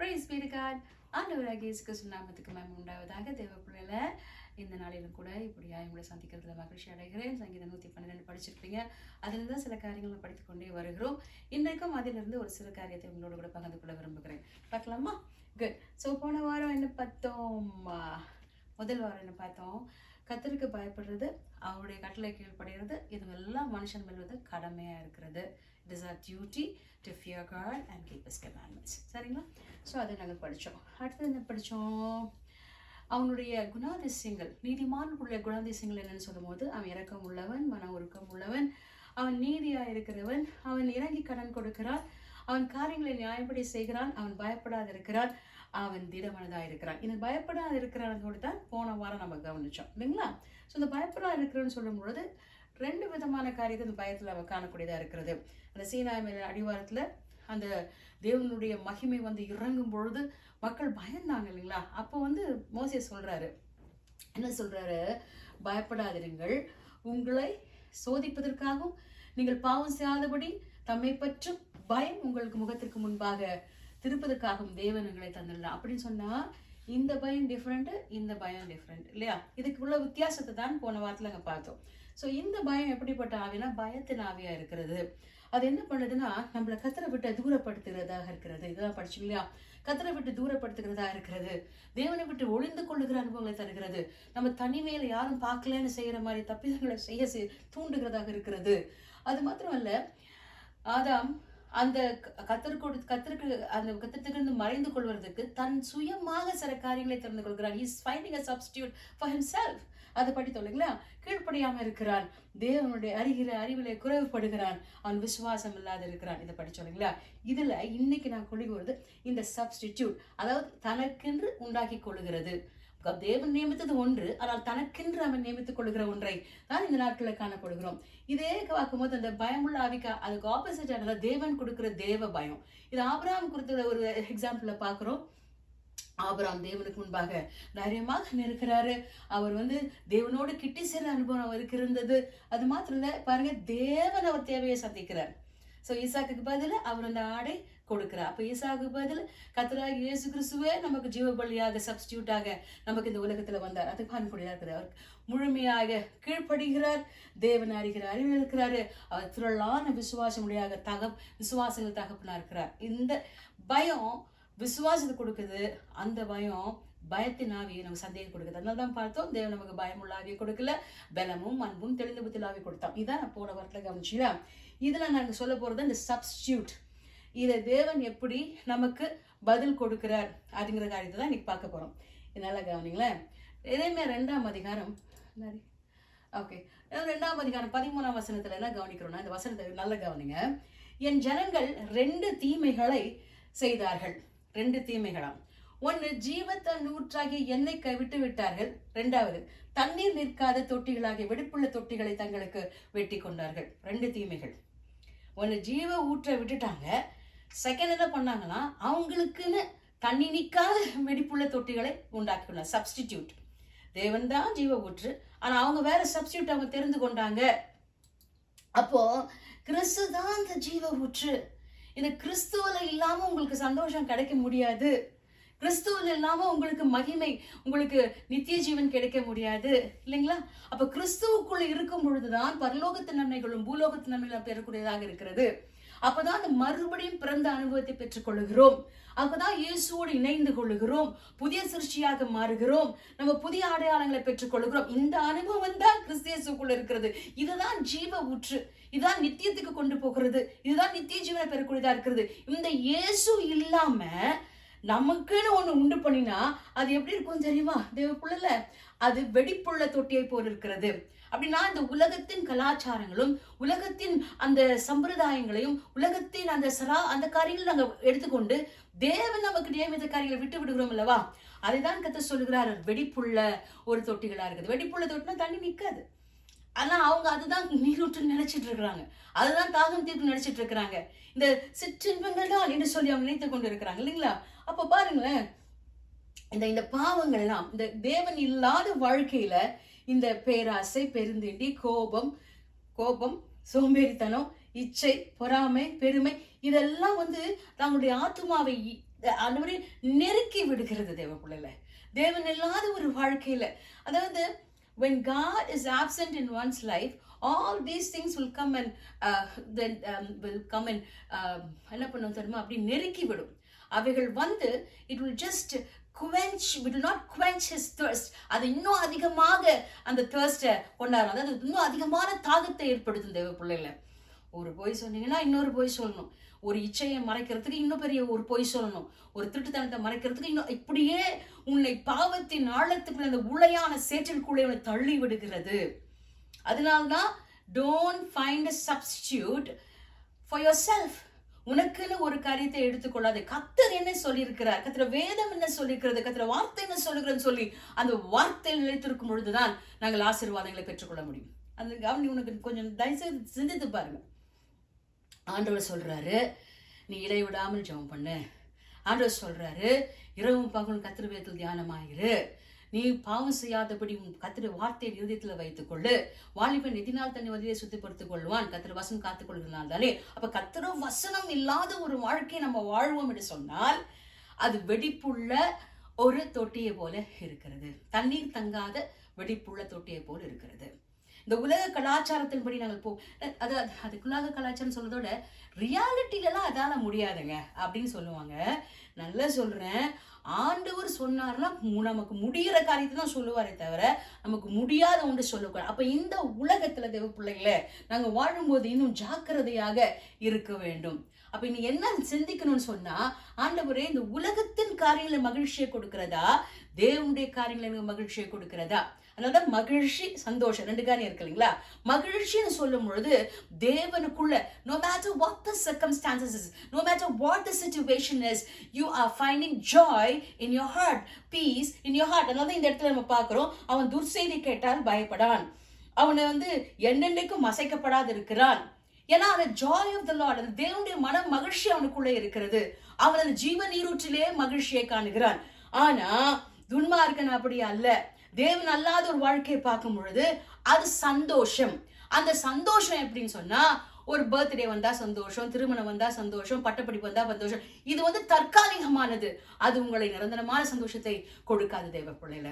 Price B to God. ஆண்டவராகிய இயேசு கிறிஸ்து நாமத்துக்கு மகிமை உண்டாவதாக. தேவ பிள்ளைகள இந்த நாளிலும் கூட இப்படியா உங்களை சந்திக்கிறதுல மகிழ்ச்சி அடைகிறேன். சங்கீதம் 112 படிச்சிருப்பீங்க. அதில் தான் சில காரியங்களை படித்துக் கொண்டே வருகிறோம். இன்றைக்கும் அதிலிருந்து ஒரு சில காரியத்தை உங்களோட கூட பகிர்ந்து கொள்ள விரும்புகிறேன். பார்க்கலாமா? குட். ஸோ போன வாரம் என்ன பார்த்தோம்? முதல் வாரம் என்ன பார்த்தோம்? கர்த்தருக்கு பயப்படுறது, அவருடைய கட்டளை கீழ்ப்படுகிறது, இதுவெல்லாம் மனுஷன் வெல்வது கடமையாக இருக்கிறது. It is our duty to fear God and keep His commandments. சரிங்களா? ஸோ அதை நாங்கள் படித்தோம். அடுத்தது என்ன படித்தோம்? அவனுடைய குணாதிசயங்கள், நீதிமானுடைய குணாதிசயங்கள் என்னன்னு சொல்லும் போது, அவன் இரக்கம் உள்ளவன், மன உருக்கம் உள்ளவன், அவன் நீதியாக இருக்கிறவன், அவன் இறங்கி கடன் கொடுக்கிறான், அவன் காரியங்களை நியாயப்படி செய்கிறான், அவன் பயப்படாது இருக்கிறான், அவன் திடமனதாக இருக்கிறான். இந்த பயப்படாது இருக்கிறான்னு தான் போன வாரம் நம்ம கவனிச்சோம் இல்லைங்களா? ஸோ இந்த பயப்படாது இருக்கிறன்னு சொல்லும் பொழுது ரெண்டு விதமான காரியத்தை இந்த பயத்தில் அவன் காணக்கூடியதாக இருக்கிறது. அந்த சீனாய் மேல அடிவாரத்தில் அந்த தேவனுடைய மகிமை இறங்கும் பொழுது மக்கள் பயந்தாங்க இல்லைங்களா? அப்போ மோசே சொல்றாரு, என்ன சொல்றாரு? பயப்படாதிருங்கள், உங்களை சோதிப்பதற்காகவும் நீங்கள் பாவம் செய்யாதபடி தம்மை பற்றும் பயம் உங்களுக்கு முகத்திற்கு முன்பாக திருப்பதற்காகவும் தேவன் உங்களை தந்துடலாம் அப்படின்னு சொன்னா, இந்த பயம் டிஃப்ரெண்ட், இந்த பயம் டிஃப்ரெண்ட் இல்லையா? இதுக்கு உள்ள வித்தியாசத்தை தான் போன வாரத்தில் அங்கே பார்த்தோம். ஸோ இந்த பயம் எப்படிப்பட்ட ஆவினா பயத்தின் ஆவியா இருக்கிறது. அது என்ன பண்ணுதுன்னா, நம்மளை கத்தரை விட்டு தூரப்படுத்துகிறதாக இருக்கிறது. இதெல்லாம் படிச்சு இல்லையா? கத்தரை விட்டு தூரப்படுத்துகிறதா இருக்கிறது, தேவனை விட்டு ஒளிந்து கொள்ளுகிற அனுபவங்களை தருகிறது, நம்ம தனிமையில யாரும் பார்க்கலன்னு செய்யற மாதிரி தப்பிதங்களை செய்ய தூண்டுகிறதாக இருக்கிறது. அது மாத்திரமல்ல, ஆதாம் அந்த கத்தருக்கு அந்த கத்திரத்திலிருந்து மறைந்து கொள்வதற்கு தன் சுயமாக சில காரியங்களை தெரிந்து கொள்கிறான். He is finding a substitute for himself. அதை படித்தோம் இல்லைங்களா? கீழ்ப்படியாம இருக்கிறான், தேவனுடைய அறிவிலே குறைவுபடுகிறான், அவன் விசுவாசம் இல்லாத இருக்கிறான். இதை படித்தோம் இல்லைங்களா? இதுல இன்னைக்கு நான் கொள்ளுகிறது இந்த சப்ஸ்டிடியூட், அதாவது தனக்கென்று உண்டாக்கி கொள்ளுகிறது. தேவன் நியமித்தது ஒன்று, ஆனால் தனக்கென்று அவன் நியமித்துக் கொள்கிற ஒன்றை தான் இந்த நாட்களில் காணப்படுகிறோம். இதே பார்க்கும்போது அந்த பயமுள்ள ஆவிக்கா அதுக்கு ஆப்போசிட் ஆனது தேவன் கொடுக்கிற தேவ பயம். இது ஆபிரகாம் கொடுத்த ஒரு எக்ஸாம்பிள்ல பாக்குறோம். ஆபிரகாம் தேவனுக்கு முன்பாக தைரியமாக நிற்கிறாரு. அவர் தேவனோடு கிட்டி சேர அனுபவம் அவருக்கு இருந்தது. அது மாத்திரம் இல்ல, பாருங்க, தேவன் அவர் தேவையை சந்திக்கிறார். ஸோ ஈசாக்கு பதில் அவர் அந்த ஆடை கொடுக்கிறார். அப்போ ஈசாக்கு பதில் கர்த்தராகிய இயேசு கிறிஸ்துவே நமக்கு ஜீவபலியாக சப்ஸ்டியூட்டாக நமக்கு இந்த உலகத்துல வந்தார். அது காணக்கூடியதாக இருக்கிறார். அவர் முழுமையாக கீழ்ப்படுகிறார், தேவன் அறிகிற அறிவில் இருக்கிறாரு. அவர் திரளான விசுவாசமுடையாக விசுவாசங்கள் தகப்பனா இருக்கிறார். இந்த பயம் விசுவாசத்தை கொடுக்குது. அந்த பயம் பயத்தின் ஆவியை நம்ம சந்தேகம் கொடுக்குது. அதனால தான் பார்த்தோம், தேவன் நமக்கு பயமுள்ள ஆவியை கொடுக்கல, பலமும் அன்பும் தெளிந்த புத்தியில் ஆவியை கொடுத்தான். இதான் நான் போன வாரத்தில் கவனிச்சுல. இதுல நாங்க சொல்ல போறது இந்த சப்ஸ்டியூட். இதை தேவன் எப்படி நமக்கு பதில் கொடுக்கிறார் அப்படிங்கிற காரியத்தை தான் இன்னைக்கு பார்க்க போறோம். இதனால கவனிங்களேன். எரேமியா 2ஆம் அதிகாரம், ஓகே, 2ஆம் அதிகாரம் 13ஆம் வசனத்துல என்ன கவனிக்கிறோம்னா, இந்த வசனத்தை நல்ல கவனிங்க. என் ஜனங்கள் 2 தீமைகளை செய்தார்கள். 2 தீமைகளாம். ஒன்று, ஜீவத்தன் ஊற்றாகிய எண்ணெய் கைவிட்டு விட்டார்கள். 2வது, தண்ணீர் நிற்காத தொட்டிகளாகிய வெடிப்புள்ள தொட்டிகளை தங்களுக்கு வெட்டி கொண்டார்கள். 2 தீமைகள். ஒன்று, ஜீவ ஊற்றை விட்டுட்டாங்க. செகண்ட் என்ன பண்ணாங்கன்னா, அவங்களுக்குன்னு தண்ணி நிற்காத வெடிப்புள்ள தொட்டிகளை உண்டாக்கி கொண்டாங்க. சப்ஸ்டிடியூட். தேவன் தான் ஜீவ ஊற்று, ஆனா அவங்க வேற சப்ஸ்டிடியூட் அவங்க தெரிந்து கொண்டாங்க. அப்போ கிறிஸ்து தான் அந்த ஜீவ ஊற்று. இந்த கிறிஸ்துவல இல்லாம உங்களுக்கு சந்தோஷம் கிடைக்க முடியாது. கிறிஸ்துவில் இல்லாம உங்களுக்கு மகிமை, உங்களுக்கு நித்திய ஜீவன் கிடைக்க முடியாது இல்லைங்களா? அப்ப கிறிஸ்துவுக்குள்ள இருக்கும் பொழுதுதான் பரலோகத்து நன்மைகளும் பூலோகத்து நன்மைகளும் பெறக்கூடியதாக இருக்கிறது. அப்பதான் அந்த மறுபடியும் பிறந்த அனுபவத்தை பெற்றுக் கொள்ளுகிறோம். அப்பதான் இயேசுவோடு இணைந்து கொள்ளுகிறோம், புதிய சிருஷ்டியாக மாறுகிறோம், நம்ம புதிய அடையாளங்களை பெற்றுக் கொள்ளுகிறோம். இந்த அனுபவம் தான் கிறிஸ்து இயேசுக்குள்ள இருக்கிறது. இதுதான் ஜீவ ஊற்று, இதுதான் நித்தியத்துக்கு கொண்டு போகிறது, இதுதான் நித்திய ஜீவனை பெறக்கூடியதா இருக்கிறது. இந்த இயேசு இல்லாம நமக்குன்னு ஒண்ணு உண்டு பண்ணினா அது எப்படி இருக்கும் தெரியுமா? தேவ புள்ளல, அது வெடிப்புள்ள தொட்டியை போல் இருக்கிறது. அப்படின்னா இந்த உலகத்தின் கலாச்சாரங்களும் உலகத்தின் அந்த சம்பிரதாயங்களையும் உலகத்தின் அந்த காரியங்களை நாங்க எடுத்துக்கொண்டு தேவன் நமக்கு நியமித்த காரியங்களை விட்டு விடுகிறோம் அல்லவா? அதைதான் கர்த்தர் சொல்லுகிறார், வெடிப்புள்ள ஒரு தொட்டிகளா இருக்குது. வெடிப்புள்ள தொட்டினா தண்ணி நிற்காது. ஆனா அவங்க அதுதான் நீரூற்று நினைச்சிட்டு இருக்கிறாங்க, அதுதான் தாகம் தீர்ப்பு நினைச்சிட்டு இருக்கிறாங்க. இந்த சிற்றின்பங்கள் தான் என்று சொல்லி அவங்க நினைத்து கொண்டு இருக்கிறாங்க இல்லைங்களா? அப்ப பாருங்களேன், இந்த பாவங்கள் எல்லாம் இந்த தேவன் இல்லாத வாழ்க்கையில இந்த பேராசை, பெருந்திண்டி, கோபம், சோம்பேறித்தனம், இச்சை, பொறாமை, பெருமை இதெல்லாம் வந்து தங்களுடைய ஆத்துமாவை ஆண்டவரே நெருக்கி விடுகிறது தேவ பிள்ளைல. தேவன் இல்லாத ஒரு வாழ்க்கையில, அதாவது when God is absent in one's life, all these things will come and then will come and என்ன பண்ணும் தெரியுமா, அப்படி நெருக்கி விடும். அவைகள் வந்து it will just quench, it will not quench his thirst. அது இன்னும் அதிகமாக அந்த thirst கொண்டாடும். அதாவது இன்னும் அதிகமான தாகத்தை ஏற்படுத்தும் தேவ பிள்ளைல. ஒரு பொய் சொன்னீங்கன்னா இன்னொரு பொய் சொல்லணும், ஒரு இச்சையை மறைக்கிறதுக்கு இன்னும் பெரிய ஒரு பொய் சொல்லணும், ஒரு திருட்டுத்தனத்தை மறைக்கிறதுக்கு இன்னும், இப்படியே உன்னை பாவத்தின் ஆழத்துக்குள்ள அந்த உளையான சேற்றிற்குள்ளே உன்னை தள்ளி விடுகிறது. அதனால்தான் don't find a substitute for yourself. உனக்குன்னு ஒரு காரியத்தை எடுத்துக்கொள்ளாது. கர்த்தர் என்ன சொல்லியிருக்கிறார், கர்த்தர் வேதம் என்ன சொல்லியிருக்கிறது, கர்த்தர் வார்த்தை என்ன சொல்லுகிறதுன்னு சொல்லி அந்த வார்த்தையில் நிலைத்திருக்கும் பொழுதுதான் நாங்கள் ஆசீர்வாதங்களை பெற்றுக்கொள்ள முடியும். அந்த கவனி உனக்கு கொஞ்சம் தயவுசெய்து சிந்தித்து பாருங்க. ஆண்டவர் சொல்றாரு, நீ இடைவிடாமல் ஜெபம் பண்ணு. ஆண்டவர் சொல்றாரு, இரவும் பகலும் கர்த்தர் வேதத்தில் தியானமாயிரு. நீ பாவம் செய்யாதபடி உன் கர்த்தர் வார்த்தையை இருதயத்தில் வைத்துக்கொள்ளு. வாலிபன் எதினால் தன்னை வதியை சுத்திப்படுத்திக் கொள்வான், கர்த்தர் வசனம் காத்துக் கொள்கிறனாலே. அப்ப கர்த்தர் வசனம் இல்லாத ஒரு வாழ்க்கையை நம்ம வாழ்வோம் என்று சொன்னால் அது வெடிப்புள்ள ஒரு தொட்டியை போல இருக்கிறது, தண்ணீர் தங்காத வெடிப்புள்ள தொட்டியை போல இருக்கிறது. இந்த உலக கலாச்சாரத்தின்படி நாங்கள் அதுக்குள்ளாக கலாச்சாரம் சொல்றதோட ரியாலிட்டிலலாம் அதால முடியாதுங்க அப்படின்னு சொல்லுவாங்க. நல்லா சொல்றேன், ஆண்டவர் சொன்னார்னா நமக்கு முடிகிற காரியத்தை தான் சொல்லுவாரே தவிர நமக்கு முடியாத ஒன்று சொல்லக்கூடாது. அப்ப இந்த உலகத்துல தேவ பிள்ளைங்கள நாங்க வாழும்போது இன்னும் ஜாக்கிரதையாக இருக்க வேண்டும். அப்ப நீ என்ன சிந்திக்கணும்னு சொன்னா, ஆண்டவரே இந்த உலகத்தின் காரியங்களை மகிழ்ச்சியை கொடுக்கிறதா, தேவனுடைய காரியங்களை எனக்கு மகிழ்ச்சியை கொடுக்கிறதா? அதனால மகிழ்ச்சி சந்தோஷம் ரெண்டு காரியம் இருக்கு இல்லைங்களா? மகிழ்ச்சின்னு சொல்லும் பொழுது தேவனுக்குள்ள no matter what the circumstances is, no matter what the situation is, you are finding joy in your heart, peace in your heart. அதனால இந்த இடத்துல நம்ம பார்க்கிறோம், அவன் துர்செய்தி கேட்டால் பயப்படான், அவனை வந்து என்னென்னைக்கும் அசைக்கப்படாது இருக்கிறான். ஏன்னா அந்த ஜாய் ஆஃப் த லார்ட், அந்த தேவனுடைய மன மகிழ்ச்சி அவனுக்குள்ள இருக்கிறது. அவன் அந்த ஜீவ நீரூற்றிலே மகிழ்ச்சியை காணுகிறான். ஆனா துன்மார்க்கன் அப்படி அல்ல. தேவன் அல்லாத ஒரு வாழ்க்கையை பார்க்கும் பொழுது அது சந்தோஷம். அந்த சந்தோஷம் எப்படின்னு சொன்னா, ஒரு பர்த்டே வந்தா சந்தோஷம், திருமணம் வந்தா சந்தோஷம், பட்டப்படிப்பு வந்தா சந்தோஷம். இது வந்து தற்காலிகமானது, அது உங்களை நிரந்தரமான சந்தோஷத்தை கொடுக்காது தேவ பிள்ளைல.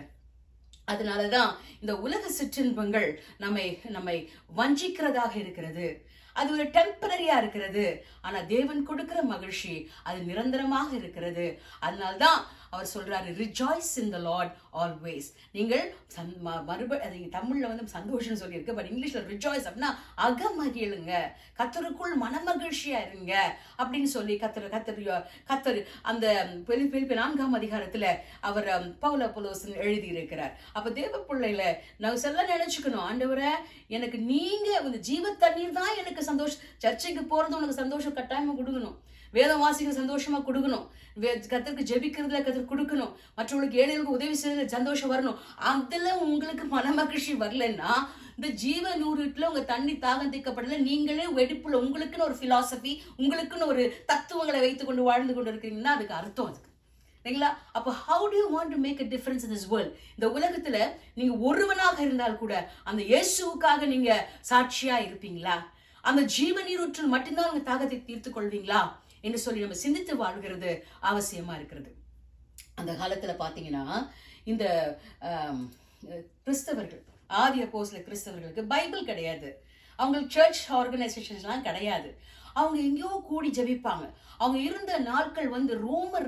அதனாலதான் இந்த உலக சிற்றின்பங்கள் நம்மை வஞ்சிக்கிறதாக இருக்கிறது. அது ஒரு டெம்பரரியா இருக்கிறது. ஆனா தேவன் கொடுக்கிற மகிழ்ச்சி அது நிரந்தரமாக இருக்கிறது. அதனால்தான் அவர் சொல்றாரு, ரிஜாய்ஸ் இன் த லார்ட் ஆல்வேஸ். நீங்கள் தமிழ்ல வந்து சந்தோஷம் சொல்லியிருக்கு, பட் இங்கிலீஷ்ல ரிஜாய்ஸ் அப்படின்னா அகமகிழுங்க, கர்த்தருக்குள் மனமகிழ்ச்சியா இருங்க அப்படின்னு சொல்லி கர்த்தர் அந்த பிலிப்பியர் 4ஆம் அதிகாரத்துல அவர் பவுல் அப்போஸ்தலன் எழுதி இருக்கிறார். அப்ப தேவ பிள்ளைல நான் சொல்ல நினைச்சுக்கணும், ஆண்டவரே எனக்கு நீங்க இந்த ஜீவ தண்ணீர் தான் எனக்கு சந்தோஷம். சர்ச்சைக்கு போறது உனக்கு சந்தோஷம் கட்டாயமா கொடுக்கணும், வேதம் வாசிக்க சந்தோஷமா கொடுக்கணும், கர்த்தருக்கு ஜெபிக்கிறதுல கர்த்தர் கொடுக்கணும், மற்றவங்களுக்கு ஏழைகளுக்கு உதவி செய்யறதுல சந்தோஷம் வரணும். அதுல உங்களுக்கு மன மகிழ்ச்சி வரலன்னா இந்த ஜீவ நூறுல உங்க தண்ணி தாகம் தீர்க்கப்படல, நீங்களே வெடிப்புல உங்களுக்குன்னு ஒரு பிலாசபி, உங்களுக்குன்னு ஒரு தத்துவங்களை வைத்துக் கொண்டு வாழ்ந்து கொண்டு இருக்கிறீங்கன்னா அதுக்கு அர்த்தம் அதுக்கு இல்லைங்களா? அப்போ how do you want to make a difference in this world? இந்த உலகத்துல நீங்க ஒருவனாக இருந்தால் கூட அந்த இயேசுவுக்காக நீங்க சாட்சியா இருப்பீங்களா? அந்த ஜீவ நீரூற்றில் மட்டும்தான் உங்க தாகத்தை தீர்த்து கொள்வீங்களா என்று சொல்லி நம்ம சிந்தித்து வாழ்கிறது அவசியமா இருக்கிறது. அந்த காலத்துல பாத்தீங்கன்னா இந்த கிறிஸ்தவர்கள், ஆதி அப்போஸ்தலர் கிறிஸ்தவர்களுக்கு பைபிள் கிடையாது, அவங்களுக்கு சர்ச் ஆர்கனைசேஷன்ஸ்லாம் கிடையாது. அவங்க எங்கேயோ கூடி ஜெபிப்பாங்க. அவங்க இருந்த நாட்கள் வந்து ரோமர்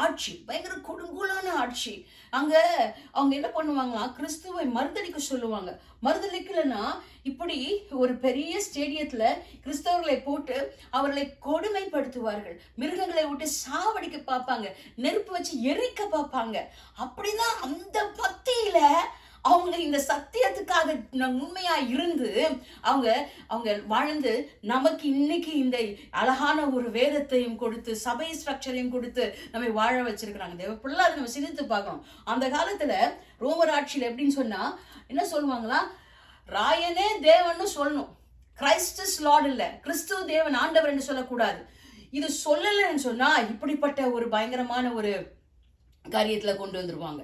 ஆட்சி, பயங்கர கொடுங்கோலான ஆட்சி. அவங்க என்ன பண்ணுவாங்கன்னா கிறிஸ்துவை மறுதளிக்க சொல்லுவாங்க. மறுதளிக்கலன்னா இப்படி ஒரு பெரிய ஸ்டேடியத்துல கிறிஸ்தவர்களை போட்டு அவர்களை கொடுமைப்படுத்துவார்கள், மிருகங்களை விட்டு சாவடிக்க பார்ப்பாங்க, நெருப்பு வச்சு எரிக்க பார்ப்பாங்க. அப்படின்னா அந்த பக்தியில அவங்க இந்த சத்தியத்துக்காக உண்மையா இருந்து அவங்க வாழ்ந்து நமக்கு இன்னைக்கு இந்த அழகான ஒரு வேதத்தையும் கொடுத்து சபை ஸ்ட்ரக்சரையும் கொடுத்து நம்ம வாழ வச்சிருக்கிறாங்க. தேவ பிள்ளை அதை நம்ம சிந்தித்து பார்க்கணும். அந்த காலத்துல ரோமர் ஆட்சியில் எப்படின்னு சொன்னா என்ன சொல்லுவாங்களா, ராயனே தேவன்னு சொல்லணும், கிரைஸ்ட் இஸ் லார்ட் இல்ல, கிறிஸ்து தேவன் ஆண்டவர் என்று சொல்லக்கூடாது. இது சொல்லலைன்னு சொன்னா இப்படிப்பட்ட ஒரு பயங்கரமான ஒரு காரியத்துல கொண்டு வந்துருவாங்க.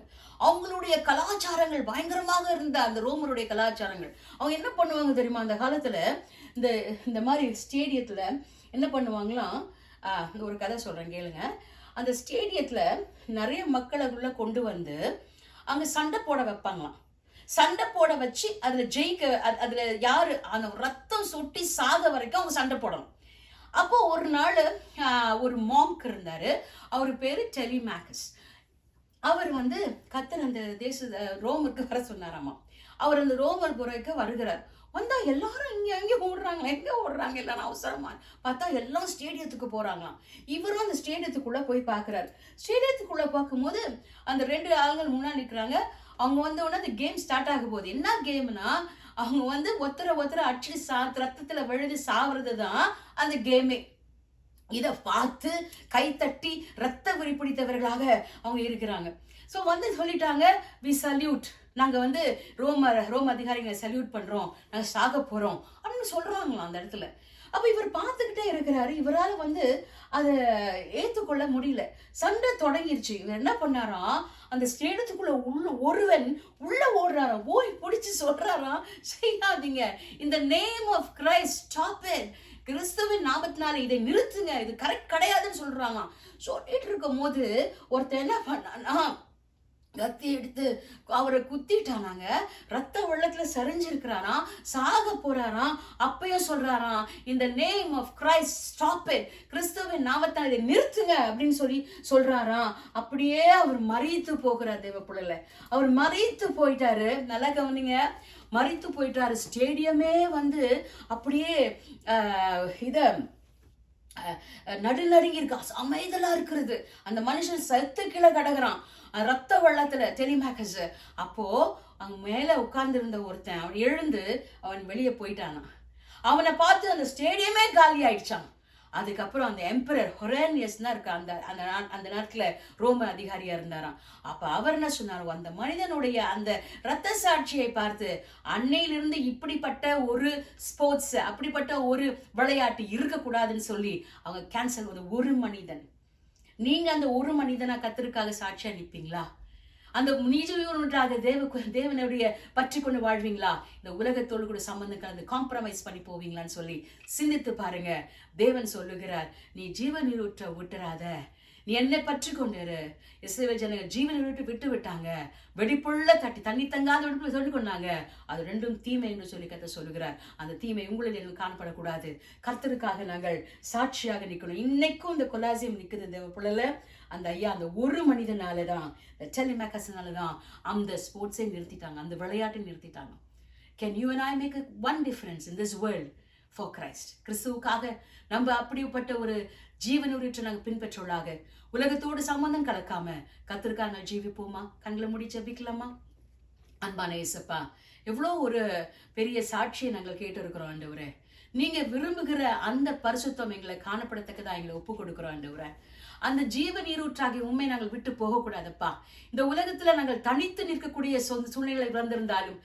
அவங்களுடைய கலாச்சாரங்கள் பயங்கரமாக இருந்த அந்த ரோமருடைய கலாச்சாரங்கள். அவங்க என்ன பண்ணுவாங்க தெரியுமா, அந்த காலத்துல இந்த இந்த மாதிரி ஸ்டேடியத்துல என்ன பண்ணுவாங்களாம், ஒரு கதை சொல்றேன் கேளுங்க. அந்த ஸ்டேடியத்துல நிறைய மக்களை உள்ள கொண்டு வந்து அங்க சண்டை போட வைப்பாங்களாம். சண்டை போட வச்சு அதுல அதுல யாரு அந்த ரத்தம் சொட்டி சாக வரைக்கும் அவங்க சண்டை போடணும். அப்போ ஒரு நாள் ஒரு மாங்க் இருந்தாரு, அவரு பேரு டெலிமேக்கஸ். அவர் வந்து கத்தர் அந்த ரோமருக்கு வர சொன்னாராமா. அவர் அந்த ரோமர் புறைக்கு வருகிறார். வந்தா எல்லாரும் இங்க ஓடுறாங்களா, எங்க ஓடுறாங்க எல்லாரும் அவசரமா பார்த்தா எல்லாம் ஸ்டேடியத்துக்கு போறாங்களாம். இவரும் அந்த ஸ்டேடியத்துக்குள்ள போய் பாக்குறாரு. ஸ்டேடியத்துக்குள்ள பார்க்கும்போது அந்த 2 ஆளுங்கள் முன்னாடி நிற்கிறாங்க. அவங்க உடனே அந்த கேம் ஸ்டார்ட் ஆக போகுது. என்ன கேம்னா, அவங்க ஒருத்தரை அடிச்சு ரத்தத்துல விழுந்து சாவுறது தான் அந்த கேமே. இதை பார்த்து கைத்தட்டி ரத்த வெறி பிடித்தவர்களாக அவங்க இருக்கிறாங்க. ஸோ சொல்லிட்டாங்க, வி சல்யூட், நாங்க ரோம அதிகாரிகளை சல்யூட் பண்றோம், நாங்க சாக போறோம் அப்படின்னு சொல்றாங்களாம் அந்த இடத்துல. அப்ப இவர் பார்த்துக்கிட்டே இருக்கிறாரு. இவரால் அதை ஏத்துக்கொள்ள முடியல. சண்டை தொடங்கிருச்சு. இவர் என்ன பண்ணாராம், அந்த ஸ்டேடியத்துக்குள்ள ஒருவன் உள்ள ஓடுறாராம். ஓய் பிடிச்சு சொல்றாராம், செய்யாதீங்க, இந்த name of Christ stop it, கிறிஸ்துவின் நாமத்தினால இதை நிறுத்துங்க, இது கரெக்ட் கிடையாதுன்னு சொல்றாங்க. சொல்லிட்டு இருக்கும் போது ஒருத்தர் என்ன பண்ணானா, கத்தி எடுத்து அவரை குத்திட்டானாங்க. ரத்த வெள்ளத்துல சரிஞ்சிருக்கிறாராம், சாக போறாராம். அப்பயும் சொல்றாராம், இந்த name of Christ stop it, கிறிஸ்துவின் நாமத்தால் இதை நிறுத்துங்க அப்படின்னு சொல்றாராம். அப்படியே அவர் மறித்து போகிறார். தேவ பிள்ளைல அவர் மறித்து போயிட்டாரு. நல்லா கவனிங்க, மறித்து போயிட்டாரு. ஸ்டேடியமே அப்படியே இத நடுநடுங்கி இருக்கா, அமைதலா இருக்கிறது. அந்த மனுஷன் செத்து கீழே கடகுறான் ரத்த வெள்ளத்துல டெலிமேக்கஸ். அப்போ அங்க மேல உட்கார்ந்து இருந்த ஒருத்தன் அவன் எழுந்து அவன் வெளியே போயிட்டானா. அவனை பார்த்து அந்த ஸ்டேடியமே காலி ஆயிடுச்சான். அதுக்கப்புறம் அந்த எம்பரர் ஹொரேனியஸ் தான் இருக்கா, அந்த நாட்டுல ரோம அதிகாரியா இருந்தாராம். அப்ப அவர் என்ன சொன்னாரோ, அந்த மனிதனுடைய அந்த ரத்த சாட்சியை பார்த்து அன்னையிலிருந்து இப்படிப்பட்ட ஒரு ஸ்போர்ட்ஸ், அப்படிப்பட்ட ஒரு விளையாட்டு இருக்கக்கூடாதுன்னு சொல்லி அவங்க கேன்சல். ஒரு மனிதன், நீங்க அந்த ஒரு மனிதனா கத்தருக்காக சாட்சியா நிற்பீங்களா? அந்த நீஜொன்றாக தேவனுடைய பற்றி கொண்டு வாழ்வீங்களா? இந்த உலகத்தோடு கூட சம்பந்தம் கலந்து காம்ப்ரமைஸ் பண்ணி போவீங்களான்னு சொல்லி சிந்தித்து பாருங்க. தேவன் சொல்லுகிறார், நீ ஜீவ நீரூற்ற விட்டுறாத, நீ என்னை பற்றி கொண்டிரு. இஸ்ரவேல் ஜனங்கள் ஜீவனை விட்டு விட்டாங்க, வெடிப்புள்ள தண்ணி தங்காத வெடிப்புல சொல்லி கொண்டாங்க. அது ரெண்டும் தீமை என்று சொல்லி கர்த்தர் சொல்லுகிறார். அந்த தீமை உங்களில் எங்களுக்கு காணப்படக்கூடாது. கர்த்தருக்காக நாங்கள் சாட்சியாக நிற்கணும். இன்னைக்கும் இந்த கொலாசியம் நிற்குது தேவ பிள்ளைல. அந்த ஐயா அந்த ஒரு மனிதனாலதான், இந்த டெலிமேக்கஸ்னாலதான் அந்த ஸ்போர்ட்ஸை நிறுத்திட்டாங்க, அந்த விளையாட்டை நிறுத்திட்டாங்க. Can you and I make one difference in this world for Christ? கிறிஸ்துவுக்காக நம்ம அப்படிப்பட்ட ஒரு ஜீவனுரிற்று நாங்கள் பின்பற்றுள்ளாக உலகத்தோடு சம்பந்தம் கலக்காம கர்த்தருக்காக நாங்கள் ஜீவிப்போமா? கண்களை மூடி ஜெபிக்கலாமா? அன்பான இயேசப்பா, எவ்வளோ ஒரு பெரிய சாட்சியை நாங்கள் கேட்டு இருக்கிறோம் ஆண்டவரே. நீங்க விரும்புகிற அந்த பரிசுத்தம் எங்களை காணப்படத்தக்கதா எங்களை ஒப்பு கொடுக்கிறோம் ஆண்டவரே. அந்த ஜீவ நீரூற்றாகிய உண்மை நாங்கள் விட்டு போகக்கூடாதப்பா. இந்த உலகத்துல நாங்கள் தனித்து நிற்கக்கூடிய சூழ்நிலை வந்திருந்தாலும்,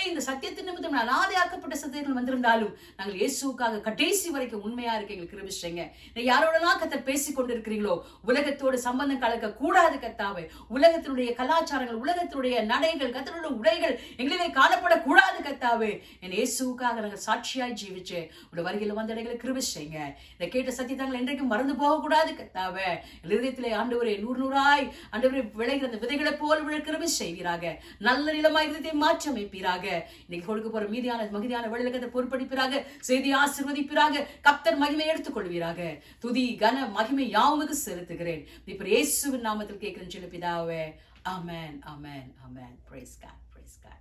இந்த சத்தியத்தின் நிமித்தம் அனாதையாக்கப்பட்ட சத்தியங்கள் வந்திருந்தாலும், நாங்கள் இயேசுக்காக கடைசி வரைக்கும் உண்மையா இருக்க எங்களுக்கு கிருபிச்சீங்க. யாரோடலாம் கர்த்தர் பேசிக் கொண்டிருக்கிறீங்களோ, உலகத்தோடு சம்பந்தம் கலக்க கூடாது கர்த்தாவே. உலகத்தினுடைய கலாச்சாரங்கள், உலகத்தினுடைய நடைகள், கர்த்தருடைய உடைகள் எங்களிலே காணப்படக்கூடாது கர்த்தாவே. என் இயேசுக்காக நாங்கள் சாட்சியாய் ஜீவிச்சு உடைய வருகையில் வந்த எங்களுக்கு கிருபிச்சீங்க. இதை கேட்ட சத்தியத்தாங்கள் என்றைக்கும் மறந்து போகக்கூடாது கர்த்தாவே. இதயத்திலே ஆண்டவரே 100 ஆண்டவரே விளைகிற அந்த விதைகளை போல் விழுக்கிறவே செய்வீராக. நல்ல நிலமாய் இதயத்தை மாற்றி அமைப்பீராக. இன்னைக்கு கொடுக்க போற மகிதியான வழியில பொறுப்படிப்பீராக. செய்தி ஆசீர்வதிப்பீராக. கர்த்தர் மகிமை எடுத்துக் கொள்வீராக. துதி கன மகிமை யாவுக்கு செலுத்துகிறேன் இப்ப இயேசுவின் நாமத்தில் கேட்கிறேன் சொல்ல பிதாவே. ஆமென், ஆமென், ஆமென். Praise God, praise God.